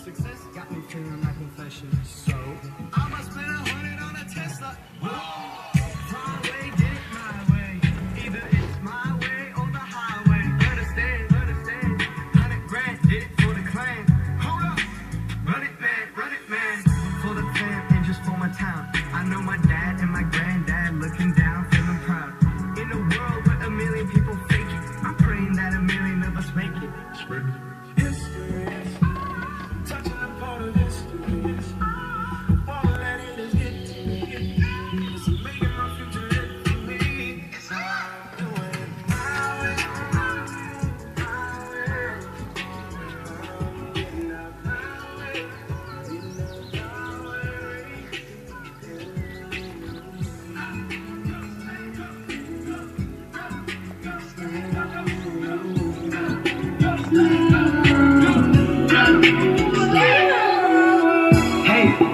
Success got me feeling like confession. So I must spend 100 on a Tesla. My way, did it my way. Either it's my way or the highway. Understand, understand. 100 grand, did it for the clan. Hold up, run it man, for the fam and just for my town. I know my dad and my granddad looking down, feeling proud. In a world with a million people fake it, I'm praying that a million of us make it.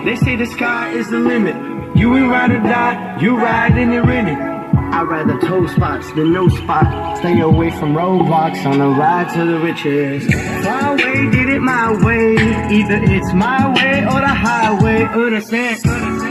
They say the sky is the limit. You ain't ride or die, you ride and you're in it. I'd rather toe spots than no spot. Stay away from roadblocks on a ride to the riches. My way, did it my way. Either it's my way or the highway. Understand?